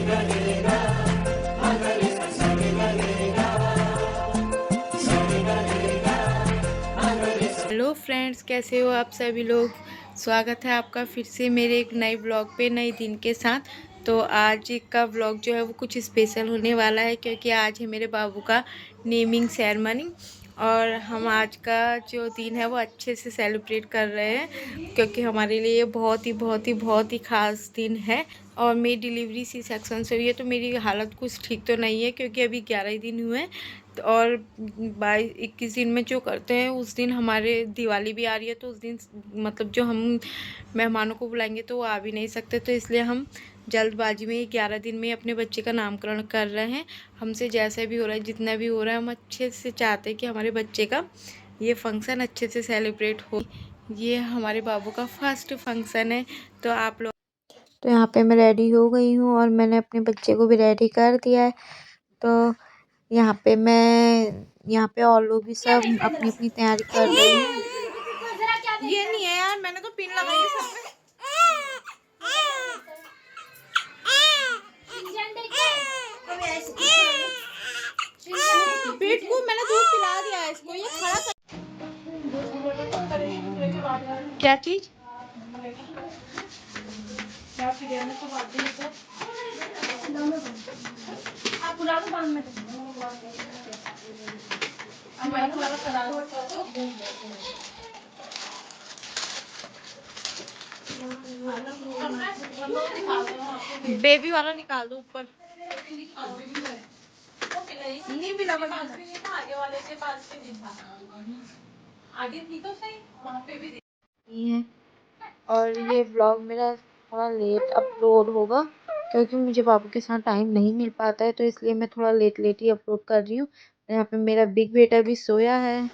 Hello friends, कैसे हो आप सभी लोग। स्वागत है आपका फिर से मेरे एक नए ब्लॉग पे नए दिन के साथ। तो आज का ब्लॉग जो है वो कुछ स्पेशल होने वाला है, क्योंकि आज है मेरे बाबू का नेमिंग सेरेमनी। और हम आज का जो दिन है वो अच्छे से सेलिब्रेट कर रहे हैं, क्योंकि हमारे लिए बहुत ही ख़ास दिन है। और मेरी डिलीवरी सी सेक्शन से हुई है, तो मेरी हालत कुछ ठीक तो नहीं है, क्योंकि अभी 11 ही दिन हुए हैं। और 22-21 दिन में जो करते हैं, उस दिन हमारे दिवाली भी आ रही है, तो उस दिन मतलब जो हम मेहमानों को बुलाएंगे तो वो आ भी नहीं सकते। तो इसलिए हम जल्दबाजी में 11 दिन में अपने बच्चे का नामकरण कर रहे हैं। हमसे जैसा भी हो रहा है, जितना भी हो रहा है, हम अच्छे से चाहते हैं कि हमारे बच्चे का ये फंक्शन अच्छे से सेलिब्रेट हो। ये हमारे बाबू का फर्स्ट फंक्शन है। तो आप लोग, तो यहाँ पे मैं रेडी हो गई हूँ और मैंने अपने बच्चे को भी रेडी कर दिया है। तो यहाँ पे और लोग भी सब अपनी अपनी तैयारी कर रहे हैं। ये नहीं है यार, मैंने तो पिन लगाई है सब पे। पेट को मैंने दूध पिला दिया है इसको, ये खड़ा कर। क्या चीज बेबी वाला निकाल दो ऊपर। नहीं मिला आगे वाले के पास भी नहीं था, आगे थी तो सही, वहाँ पे भी है। और ये व्लॉग मेरा थोड़ा लेट अपलोड होगा, क्योंकि मुझे बाबू के साथ टाइम नहीं मिल पाता है, तो इसलिए मैं थोड़ा लेट ही अपलोड कर रही हूँ। यहाँ पे मेरा बिग बेटा भी सोया है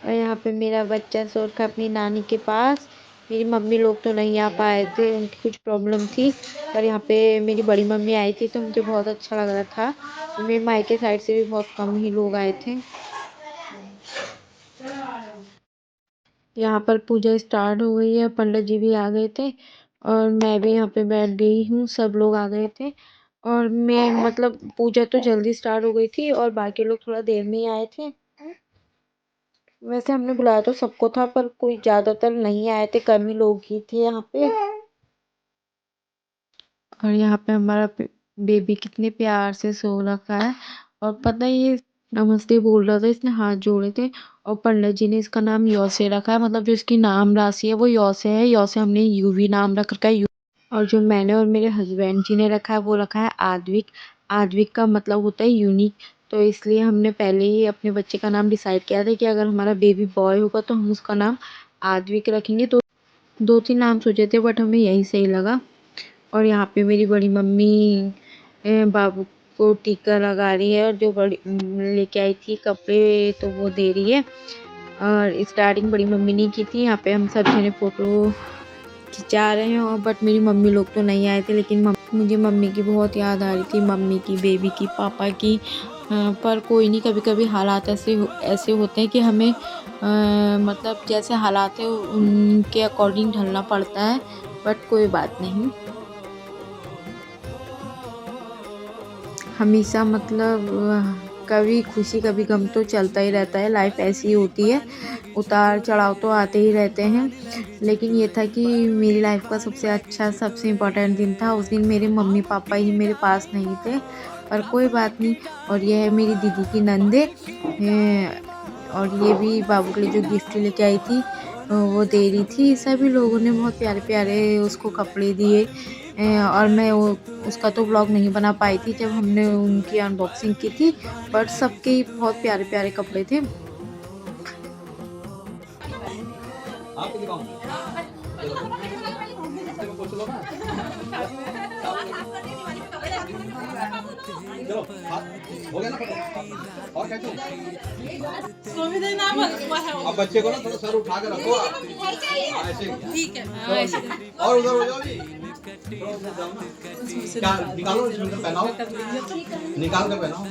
और यहाँ पे मेरा बच्चा सो रखा अपनी नानी के पास। मेरी मम्मी लोग तो नहीं आ पाए थे, उनकी कुछ प्रॉब्लम थी। पर यहाँ पे मेरी बड़ी मम्मी आई थी, तो मुझे बहुत अच्छा लग रहा था। मेरे मायके साइड से भी बहुत कम ही लोग आए थे। यहाँ पर पूजा स्टार्ट हो गई है, पंडित जी भी आ गए थे और मैं भी यहाँ पे बैठ गई हूँ। सब लोग आ गए थे और मैं मतलब पूजा तो जल्दी स्टार्ट हो गई थी और बाकी लोग थोड़ा देर में ही आए थे। वैसे हमने बुलाया तो सबको था, पर कोई ज्यादातर नहीं आए थे, कम ही लोग ही थे यहाँ पे। और यहाँ पे हमारा बेबी कितने प्यार से सो रखा है। और पता है, ये नमस्ते बोल रहा था, इसने हाथ जोड़े थे। और पंडित जी ने इसका नाम यौ से रखा है, मतलब जो इसकी नाम राशि है वो यौ से है। यौ से हमने यूवी नाम रख रखा है। और जो मैंने और मेरे हस्बैंड जी ने रखा है वो रखा है आद्विक। आद्विक का मतलब होता है यूनिक। तो इसलिए हमने पहले ही अपने बच्चे का नाम डिसाइड किया था कि अगर हमारा बेबी बॉय होगा तो हम उसका नाम आद्विक रखेंगे। तो 2-3 नाम सोचे थे, बट हमें यही सही लगा। और यहाँ पे मेरी बड़ी मम्मी बाबू को टीका लगा रही है, और जो बड़ी लेके आई थी कपड़े तो वो दे रही है। और स्टार्टिंग बड़ी मम्मी ने की थी। यहाँ पे हम सब जने फोटो खिंचा रहे हैं, और बट मेरी मम्मी लोग तो नहीं आए थे। लेकिन मुझे मम्मी की बहुत याद आ रही थी, मम्मी की, बेबी की, पापा की। पर कोई नहीं, कभी कभी हालात ऐसे होते हैं कि हमें मतलब जैसे हालात है उनके अकॉर्डिंग ढलना पड़ता है। बट कोई बात नहीं, हमेशा मतलब कभी खुशी कभी गम तो चलता ही रहता है। लाइफ ऐसी ही होती है, उतार चढ़ाव तो आते ही रहते हैं। लेकिन ये था कि मेरी लाइफ का सबसे अच्छा, सबसे इम्पोर्टेंट दिन था। उस दिन मेरे मम्मी पापा ही मेरे पास नहीं थे, पर कोई बात नहीं। और ये है मेरी दीदी की नंदे, और ये भी बाबू के लिए जो गिफ्ट लेके आई थी वो दे रही थी। सभी लोगों ने बहुत प्यारे प्यारे उसको कपड़े दिए। और मैं उसका तो व्लॉग नहीं बना पाई थी जब हमने उनकी अनबॉक्सिंग की थी, बट सबके बहुत प्यारे प्यारे कपड़े थे। हो गया ना और क्या अब बच्चे को ना थोड़ा सर उठा के रखो आप, ऐसे ठीक है। और उधर हो जाओ जी, क्या निकालो, इसमें पहनाओ, निकाल कर पहनाओ।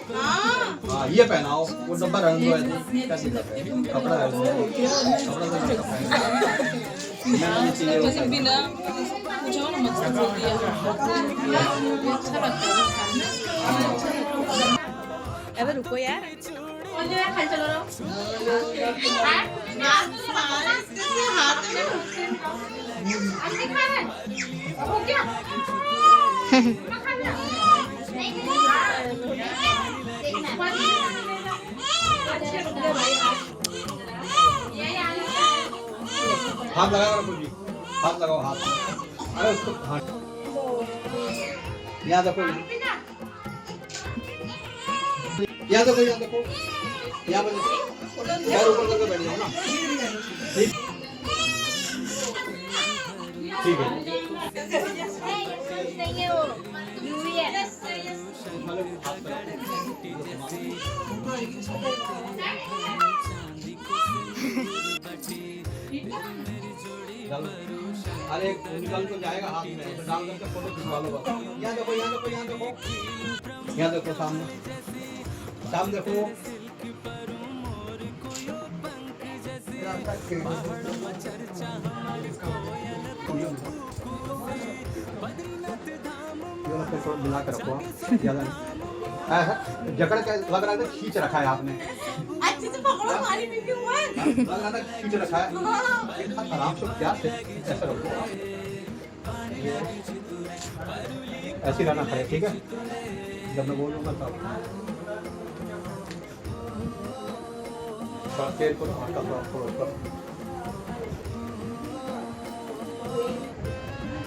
हाँ ये पहनाओ, वो डब्बा रंग दो ऐसे, क्या दिक्कत है? कपड़ा है उसमें, कपड़ा तो नहीं पहना। मैं नहीं चाहिए वो पहना। बिना पूछो ना मत बोल दिया अच्छा लगता है। अबे रुको यार हाथ लगाओ ना जी, हाथ लगाओ हाथ। अरे उसको हाथ यहाँ देखो, यहाँ देखो, यहाँ देखो, यहाँ पर देखो। पैर ऊपर करके बैठ जाओ ना। ठीक ठीक है। अरे निकल तो जाएगा हाथ में, तो डाल करके फोटो खिंचवा लो बस। यहाँ देखो, यहाँ देखो, यहाँ देखो, यहाँ देखो, सामने सामने देखो। मिला के रखो, ज्यादा ऐसा जकड़ के लग रहा था खींच रखा है आपने। अच्छे से पकड़ो, हमारी बीबी हुआ है। लग रहा था खींच रखा है। एक हाथ आराम से क्या से ऐसा रखो, ऐसे रहना खड़े, ठीक है? जब मैं बोलूँगा तब तेल को आटा थोड़ा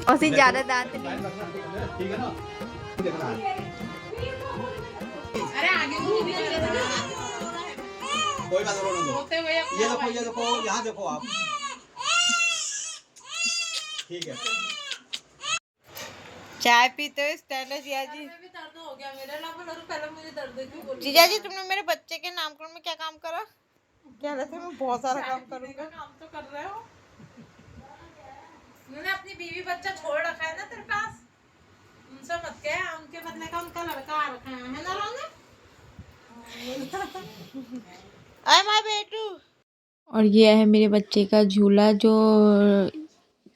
और से ज्यादा दांत नहीं। ठीक है ना? देखना है। अरे आगे कोई बात नहीं, ये देखो, यहाँ देखो आप। ठीक है। चाय पीते हो स्टैंड है जिया जी। दर्द हो गया मेरा ना, पहले मुझे दर्द क्यों बोल जीजा जी तुमने मेरे बच्चे के नामकरण में क्या काम करा? क्या रहते मैं बहुत सारा काम करूंगा। काम तो कर रहे हो। मैंने अपनी बीवी बच्चा छोड़ रखा है ना तेरे पास, उनसे मत कह, उनके बदले का उनका लड़का आ रखा है ना रोने। अरे माय बेटू। और ये है मेरे बच्चे का झूला जो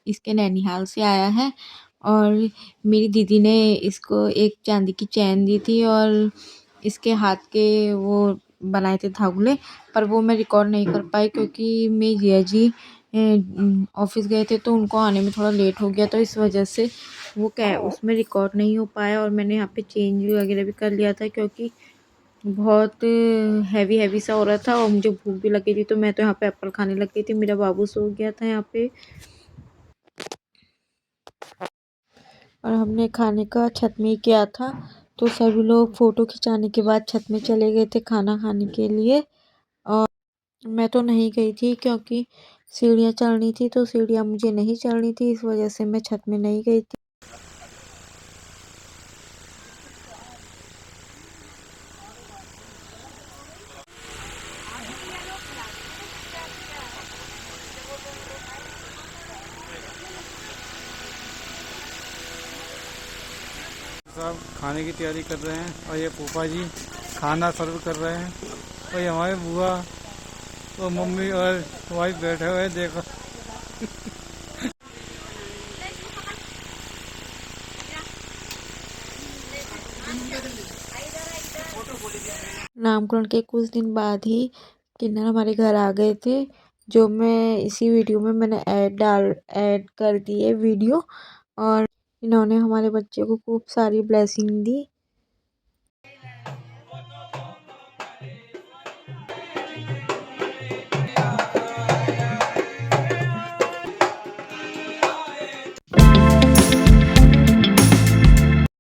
इसके नैनीहाल से आया है। और मेरी दीदी ने इसको एक चांदी की चैन दी थी और इसके हाथ के वो बनाए थे धागुले, पर वो मैं रिकॉर्ड नहीं कर पाई क्योंकि मेरी जिया जी ऑफिस गए थे तो उनको आने में थोड़ा लेट हो गया, तो इस वजह से वो क्या उसमें रिकॉर्ड नहीं हो पाया। और मैंने यहाँ पे चेंज वगैरह भी कर लिया था क्योंकि बहुत हैवी हैवी सा हो रहा था और मुझे भूख भी लगी थी, तो मैं तो यहाँ पे एप्पल खाने लग गई थी। मेरा बाबू सो गया था यहाँ पे। और हमने खाने का छत में ही किया था, तो सभी लोग फ़ोटो खिंचाने के बाद छत में चले गए थे खाना खाने के लिए। और मैं तो नहीं गई थी क्योंकि सीढ़ियाँ चढ़नी थी, तो सीढ़ियाँ मुझे नहीं चढ़नी थी, इस वजह से मैं छत में नहीं गई थी। सब खाने की तैयारी कर रहे हैं और ये फूफा जी खाना सर्व कर रहे हैं और ये हमारे बुआ और मम्मी और वाइफ बैठे हुए हैं, देखो। नामकरण के कुछ दिन बाद ही किन्नर हमारे घर आ गए थे, जो मैं इसी वीडियो में मैंने ऐड कर दी है वीडियो। और इन्होंने हमारे बच्चे को खूब सारी ब्लेसिंग दी।